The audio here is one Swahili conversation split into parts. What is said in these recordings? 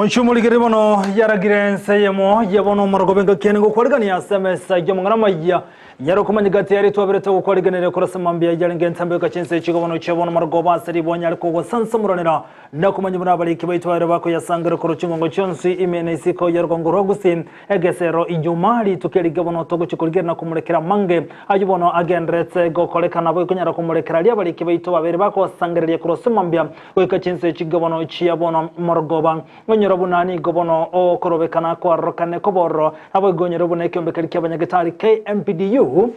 Monshumuligiri bono yaragirense yemo yabono maragobenga kengo kwarigania SMS yamungana maya yaro kumanyigati yari twabireta gukwariganira kurasamambia yarengentambe gacense chigobono cyabono maragoba sari bonyari ko sansamuranira nakumanyibura bari kibaitware bako yasangire ko rucingo cyonsi imenesi ko yargongoro gusin egesero ijumari tukerigabono togo chikurigera na kumurekera mange ayibono agendretse go kolekana bo kunyara kumurekera ali bari kibaitware bako sangire ko rusamambia ko gacense chigobono cyabono maragoba Bunani gobono o korobekana kwa rokane koboro abo gonyero bune kyombekeri ky'abanyagitari KMPDU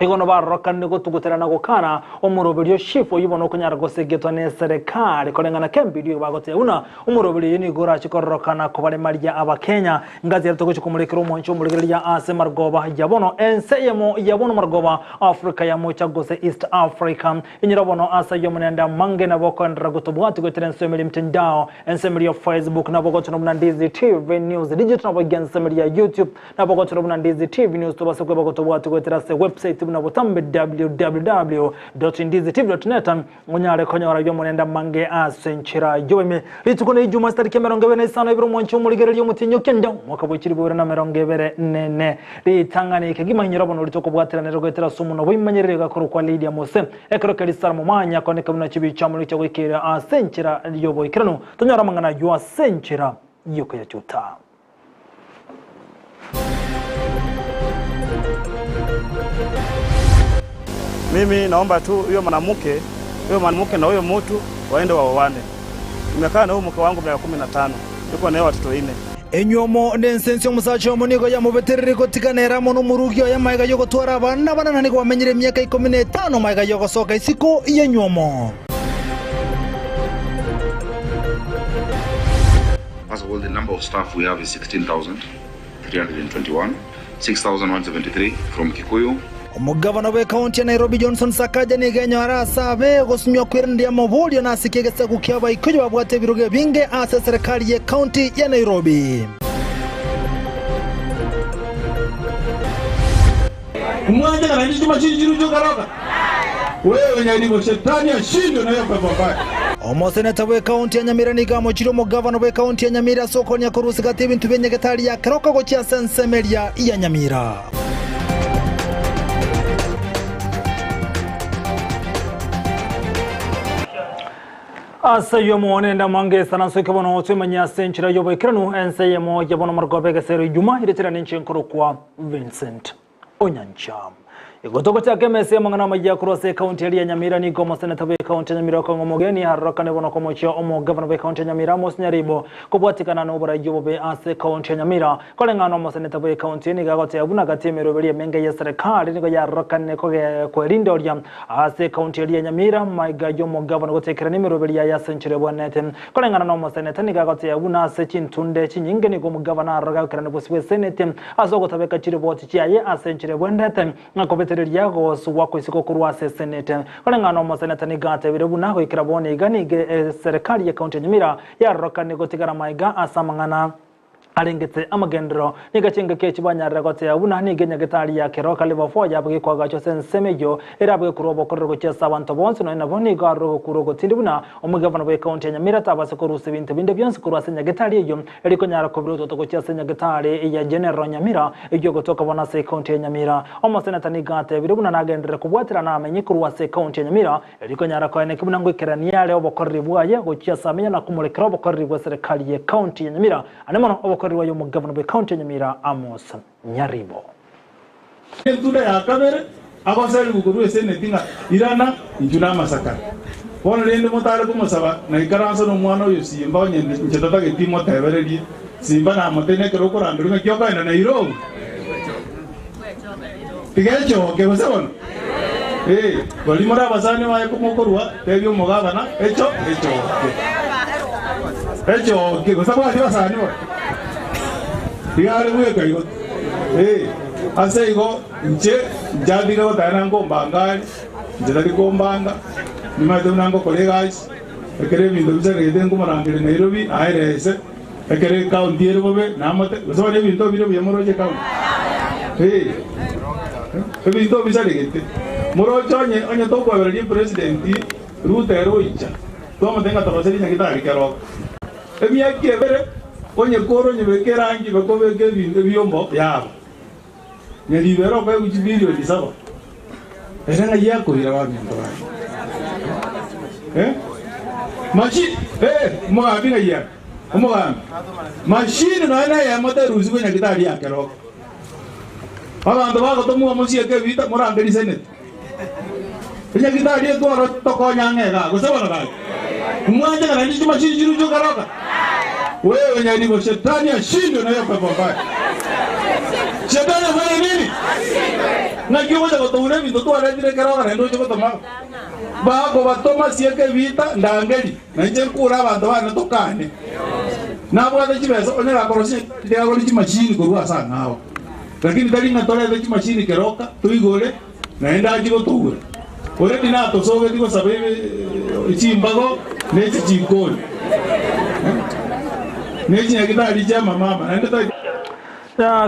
Egono barokane go tuguterana go kana omurobelyo shifo yibono kunyara go segetwa ne serikali kolengana KMPDU bagote una umurobelyo ni gora chikorokana ko bale marya abakenya ngazi yato kuchikumulekero umoncho mulegeri ya ase margoba yabono enseyemo yabono margoba Afrika ya mocha gose East Africa inyirabono asa yomunenda mange na boko ndra gotobwati go trensemeli mtandao ensemeli ya Facebook na boko tunomuna Ndizi TV News digital na boko ensemeli ya YouTube na boko tunomuna Ndizi TV News tobase kwa boko tobwati go terase website na botambe www.ndizitv.net onyare konyora yomunenda mange asenchira yoweme litukone ijuma starike merongebe sana ibiro moncho muligere lyo mutinyo kenda mwakabukiri bore na merongebe nene litanganike gimanyirabono litoko bwateranero gwetera sumu no bimanyerere gakuru kwa Lydia Mose ekero kalisara mu manya koneka muna kibica muri cyo gwikira asenchira yobo ikirano tonyara mangana yo asenchira yoko ya chuta Mimi naomba tu huyo mwanamke na huyo mtu waende waoane. Nimekaa na huyo mke wangu miaka 15. Yuko na watoto 4. Enyomo ndensensi omusacho munigo ya mubeterere kotikanera mono murugyo ya maiga yoko twara bana nani ko bamenyire myaka 15 maiga yoko soka isiko yenyomo. As of all, the number of staff we have is 16,321, 6,173 from Kikuyu. Omugavana we county ya Nairobi Johnson Sakaja ni genyo arasabe gosumyo kwirindia mabulyo nasikegesa kukyaba ikoje babwate biruge binge asa serikali ya county ya Nairobi. Mwanje na ndi machijiru jo garoka. Wewe nyalibo shetani ashindo na yako baba. Omoseneta we county ya Nyamira ni gamo chiro mugavana we county ya Nyamira soko nya kurusi gati bintu benyegetari ya karoka go chia sensemelia ya Nyamira. Asa yomo nenda mange sana soke bono tumanya senchira yobo ikranu ense yemo yabono margobe gesero juma iretira ninche nkoro kwa Vincent Onyancham Igotoko chake mese mangana majia kurose county ya Nyamira ni gomo seneta we county ya Nyamira ko ngomogeni haraka ne bono komocho omo governor we county ya Nyamira mos nyaribo kubwatikana no bora yobo be ase county ya Nyamira kolengana mo seneta we county ni gagote abuna gatemero beli menge ya serikali ni go ya haraka ne ko kwerindo lya ase county ya Nyamira maiga yomo governor gotekera nimero beli ya senchire bwanete kolengana no mo seneta ni gagote abuna ase chintunde chinyinge ni go governor haraka kerane boswe senete azogo tabeka chire boti chiaye asenchire bwanete ngakobete yago suwako isiko kurwase senete kolengano mo senete ni gate birebu nako ikirabone igani serikali ya county Nyamira ya roka ne gotigara maiga asamangana alengete amagendro nigacenga ke kibanyarira gote abuna nigenya gitari ya keroka liva fo yabwe kwa gacho sensemejo erabwe kurobo korgo cyesa abantu bonse no nabo ni garo kurogo tindibuna omugavana we county ya Nyamira tabase ko ruse binte binde byonse kurwasenya gitari yo eriko nyara ko biro to cyasenya gitari ya general Nyamira ibyo gotoka bona se county ya Nyamira omosenata ni gate biribuna nagendere kubwatira na amenye kurwase county ya Nyamira eriko nyara ko ene kibuna ngwikirani yale obokorri bwaye go cyasa amenya na kumulekera obokorri bwa serikali ya county ya Nyamira anemono obokorri yo mugavana we county ya Nyamira Amos Nyaribo Tuda ya kamere abasari buguru senetinga irana injuna masaka Bona lende motare kumusaba na ikaranso no mwana uyu simba onyende nchetata getimo tabereli simba na motene kero kurandurunga kyoka ina Nairo Tigecho kebasabona bali mora basane waye kumokorwa tebyo mugavana echo kebasaba basane wa Diare muye kayo ase igo nche jadi go dana ngo mbanga njari go mbanga nimade unango kolegas ekere bindo bizare dengo marangire Nairobi airese ekere county erbobe namate zone bindo biro yemoroje county bindo bizare gete morojo onye to kwa bere president Ruto eroicha to matenga tabaseri nyakita kero emiya kebere onye koro nyebekera angi bakobeke bintu byombo yabo nyalibero kwa kujibili odisaba eranga yako ira wa bintu machi mo abinga ya omugambi machine naena ya moteruzi kwenye kitali yake ro abantu bagotomuwa musieke bita murangeri sene kwenye kitali yetu ro tokonya ngega gusabana kai umwanje kana ndi machine jiru jo karoka wewe nyalibo shetani ashindwe na yako baba shetani afanye nini na kiweza kutoure bintu tu arendire karoka ndo jo kutoma bako batoma sieke bita ndangeri nanje kura abantu bana tokane nabo adachibezo onera korosi ndia goli machine kurwa sana hao lakini dali na tole de machine keroka tuigole naenda ajibo tuure ore dina to sobe diko sabe chimbago nechi chikoni nechi yakidali jama mama naenda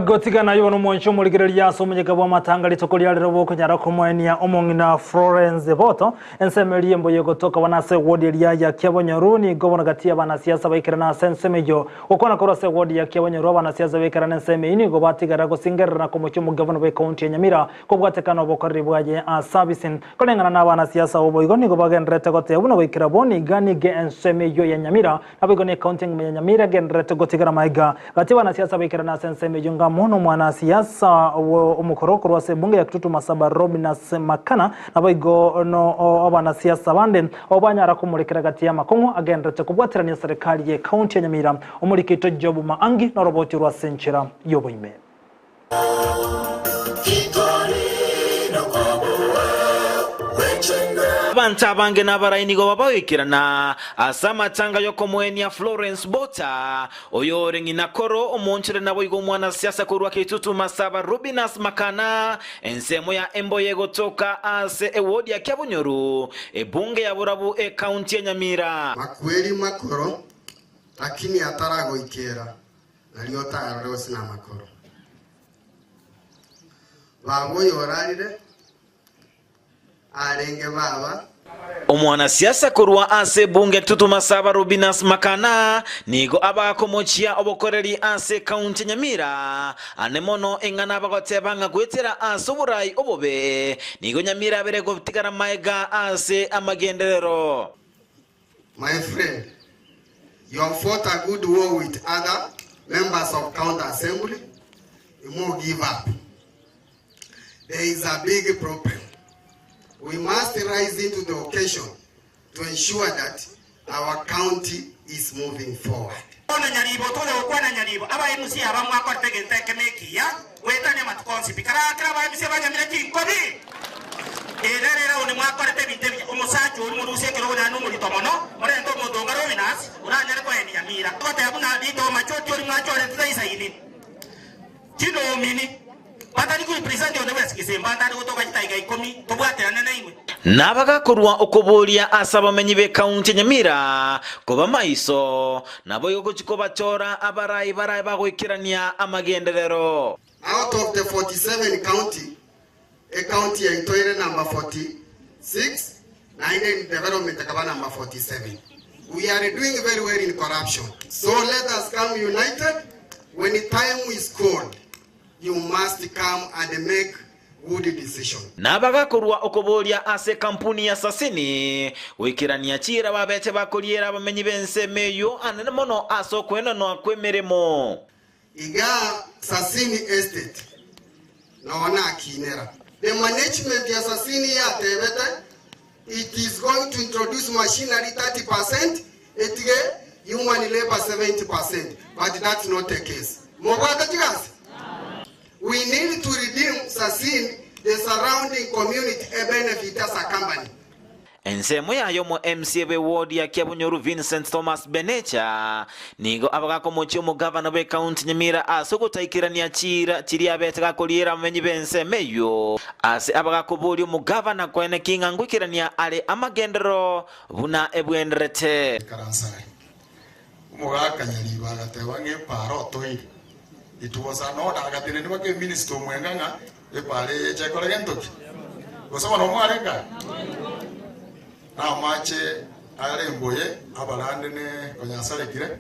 gotigana yono mwancho muligereria somunyega bwa matanga litoko lyalero boko nyara komwenia omongina Florence Boto ensemeli embo yegotoka banase wodi lya ya Kyabonyaruni gobona gati abana siasa baikirana sensemejo okona korose wodi ya Kyabonyaru abana siasa baikirana nseme ini go batigara go singerera ko mucyo mugavana be county ya Nyamira ko bwatekano bokari bwaje a servicing kolengana na abana siasa oboigo ni go bagendrete gote buno baikira boni gani ge ensemejo ya Nyamira abigo ne county ya Nyamira gendrete gotigara maiga gati abana siasa baikirana senseme junga mono mwana siasa umukoroko rwase bunge ya Kitutu Masaba Robinas Makana nabaigo no abana siasa bande obanyara kumulikira gati ya makongo agendrete kubwatirania serikali ye county ya Nyamira umulikito Job Maangi na roboti rwa senchira yoboime Banta bange na barainigo babawikirana asama tanga yoko mwenia Florence Bota oyore nginakoro omonchire nabo igo mwana siasa kurwa Kitutu Masaba Robinas Makana ensemo ya embo yego toka ase ewodi ya Kyabonyaru ebunge ya Burabu county ya Nyamira makweli makoro lakini atarago ikera naliota arero sina makoro babo yorarire arenge baba omwana siasa kurwa ase bunge Kitutu Masaba Robinas Makana nigo abakomochia obokoreri ase county Nyamira anemono engana bagotebanga gwetera ase oburai obobe nigo Nyamira berego bitigara maega ase amagenderero. My friend, you have fought a good war with other members of county assembly. You won't give up. There is a big problem. We must rise into the occasion to ensure that our county is moving forward. Nabaga kurwa okobolia asaba menyi be county Nyamira kuba maiso nabo yogo chikoba chora abarai bagwikirania amagenderero. Out of the 47 county, a county in Toire number 46, and in development number 47. We are doing very well in corruption. So let us come united. When the time is called, you must come and make good decision. Nabaga kurwa okobolia ase kampuni ya Sasini wikirania chira babete bakoliera bamenyi bense meyo anene mono aso kwena no akwemeremo iga Sasini estate naona kinera. The management ya Sasini ya tebeta, it is going to introduce machinery 30%, etige human labor 70%, but that's not the case. We need to redeem Sasini, the surrounding community, a benefit as a company. ensemo yayo mo MCB ward ya Kyabonyaru Vincent Thomas Benecha nigo abagako mochi mu governor be county Nyamira asoko taikirania chiri abetega koliera menyi bense meyo ase abagako boli mu governor kwene kinga ngwikirania ale amagendero buna ebwenderete karansai umugaka nyali bagateba nge paro toyi ituosa no dagatene ni bake minister mwenganga e pale chekole gentoki gosoma no mwarenga na mache ale mboye abalande ne konyasarekire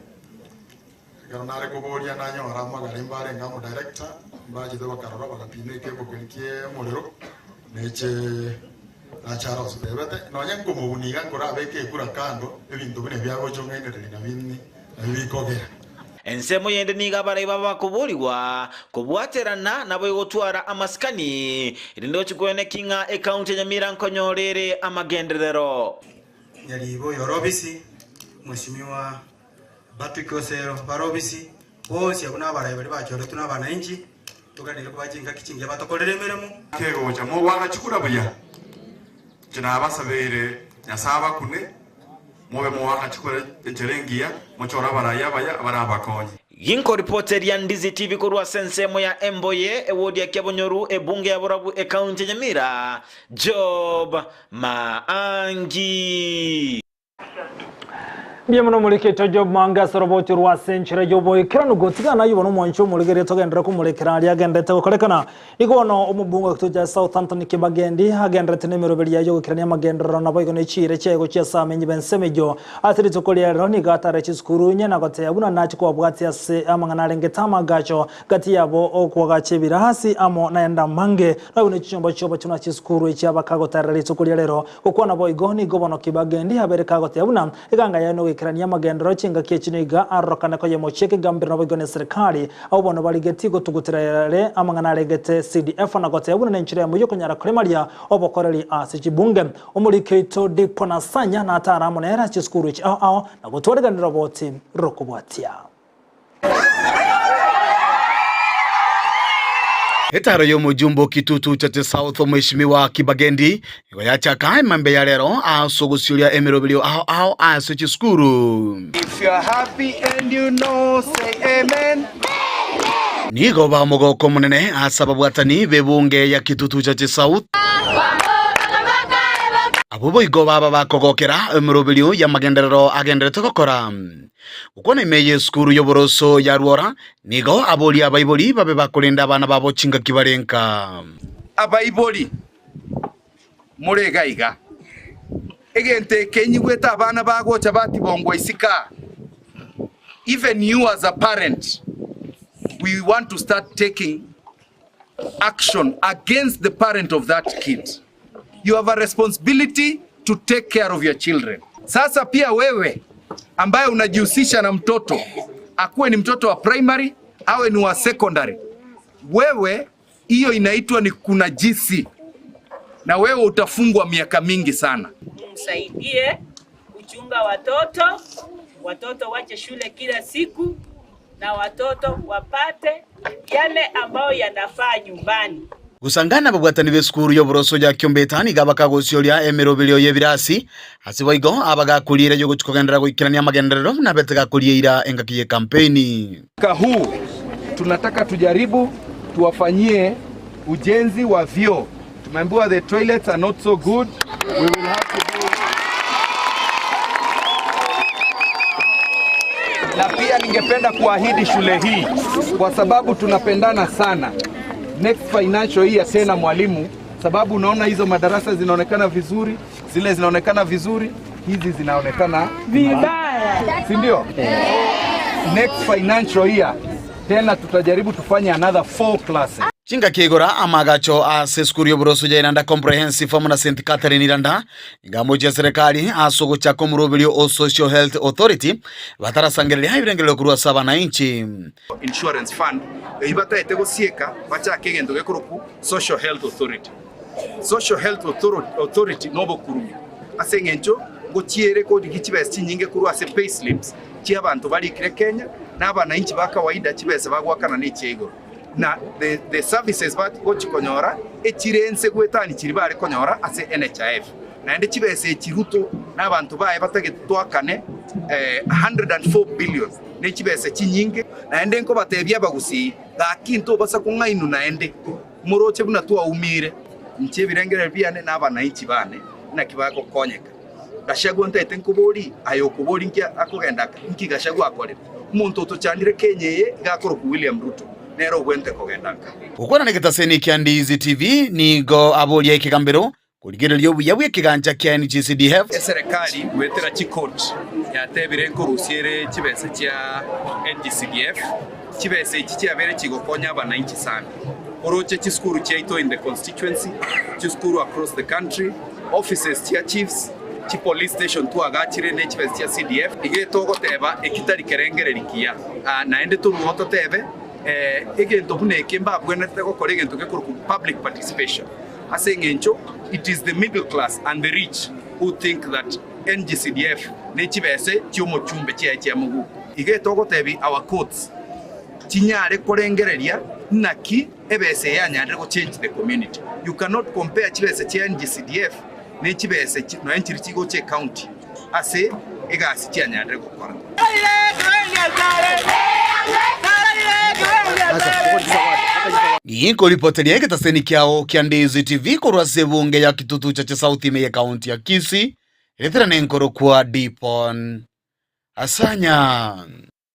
Ganare kuboria na nyora magari mbare ngamu director mbaje do bakarora bagapine ke bokenikie molero neche achara osebete no nyango mubuniga ngora beke kura kando ebintu bine byago chongene na binni bikogera ensemo yende niga baraiba bakubuliwa kubwaterana nabo igotwara amaskani irindo chikwene kinga account ya Nyamira nkonyorere amagenderero yalibo yorobisi mheshimiwa Patrick Osero barobisi bose abuna baraiba bachore tuna bananchi tukanire kubajinga kichinge batokorere miremo kego chamo wanga chikura buya kina abasabere nyasaba kune mobe mwaka chikora encherengia mochora baraya baya barabakonye Yinko reporter ya Ndizi TV kurwa sensemo ya Emboye ewodi ya Kiabonyoru ebunge ya Borabu account ya Nyamira Job Maangi Bienvenido muliketo Job Manga soroboti rwa senchira yoboye kirano gotigana yubono mwancho muligere togendera ku mulekerali agendete korekana igono umubunga kutoja Southampton kibagendi agendete nemero beli yayo kirania magendera nabo igone chire chego chia samenyi bensemejo atiri tokolia roni gatare chiskuru nyana gote abuna nachi kwa bwati ase amangana rengetama gacho gati yabo okwa gachebira hasi amo naenda mange nabone chichombo choba tuna chiskuru ichaba kagotare tokolia lero okwa nabo igoni gobono kibagendi habere kagote abuna iganga yano kirania magendero chinga kiechiniga arokana ko yemocheke gambira nabo igone serikali au bono baligeti go tugutirere amangana regete CDF na gote abuna nenchire mu yokonyara kuremalia obokoreli asijibunge omuliketo dipona sanya na ataramu na era chiskuru chi ao na gotwariganira boti rokubwatia Etaro yo mujumbo kitutu chate South mheshimiwa Kibagendi yacha kai mambe ya lero asogusilia emerobelio ao asochi skuru. If you are happy and you know, say amen. Nigo ba mogoko munene asababu atani bebunge ya kitutu chate South. Abubo igo baba bakogokera emerobelio ya magenderero agenderete kokora. Ukona imeye skuru yoboroso ya ruora nigo aboli abaiboli babe bakolinda abana babo chinga kibarenka abaiboli muregaiga egente kenyigweta abana bagocha bati bongwa isika. Even you as a parent, we want to start taking action against the parent of that kid. You have a responsibility to take care of your children. Sasa pia wewe ambaye unajihusisha na mtoto, akuwe ni mtoto wa primary awe ni wa secondary, wewe hiyo inaitwa ni kunajisi, na wewe utafungwa miaka mingi sana. Msaidie kuchunga watoto wache shule kila siku, na watoto wapate yale ambayo yanafaa nyumbani. Gusangana babwatani beskuru yoboroso ya kyombetani gabakagosyolia emerobelio yebirasi asiboigo abagakulira yo gutukogendera guikirania magenderero na betega kulira engakiye kampeni. Huu tunataka tujaribu tuwafanyie ujenzi wa vyoo. Tumeambiwa the toilets are not so good. We will have to do. Na pia ningependa kuahidi shule hii kwa sababu tunapendana sana. Next financial year tena mwalimu, sababu unaona hizo madarasa zinaonekana vizuri, zile zinaonekana vizuri, hizi zinaonekana vibaya, si ndio? Next financial year tena tutajaribu tufanye another 4 classes. Chinga kigora amagacho aseskuru yoboroso ya inanda comprehensive famuna St. Catherine iranda ngamoja serikali asogo cha komurobelio o Social Health Authority batarasangerera haibirengero kurwa saba na inchi insurance fund ibata etego sieka bacha kegendo gekoroku Social Health Authority. Social Health Authority nobo kurumi asengencho ngo chiere ko dikichibese chinyinge kurwa se payslips chi abantu bali kire Kenya na abana inchi bakawaida chibese bagwakana n'ikego na the services bat gochikonyora echirense gwetani chiri bare konyora ase NHIF na ndi chibese chiruto na abantu bae batagetwakane 104 billion ne chibese chinyinge na ndi nko batebya bagusi gakinto basa kungainu na ndi muroche buna tuwa umire nche birengere byane na abana inchi bane na kibago konyeka gashagwa ntete nkubori ayo kubori nkia akogenda nki gashagwa akore umuntu utochandire Kenya gakoro ku William Ruto nero gwente kogendaka ukona negetaseni kya Ndizi TV nigo aboli ekigambiro kuligerelyo buyabwe kiganja kya NGCDF serikali wetera chikoti ya yatebire nkurusiere chibese chia NGCDF chibese ichi chiabere chigokonya abananchi sana oroche chiskuru chaito in the constituency chiskuru across the country offices chia chiefs chi police station tu agachire ne chibese chia CDF igetogo teba ekitari kerengererikia naende tu ruoto tebe egento bune kemba bwenete gukora egento gekuru public participation asengencho it is the middle class and the rich who think that NGCDF ne chibese chiomo chumbe chia mugu igetogo tebi our courts chinyare korengereria naki ebese yanyare go change the community. You cannot compare chibese chia NGCDF ne chibese no entry chigo che county ase egasi chia nyare go kora Yinko ripoteria kitaseni kiao kia Ndizi TV korwa sebunge ya kitutu cha South Imeye County ya Kisii. Ilethera nenkoro kwa Dipon Asanya.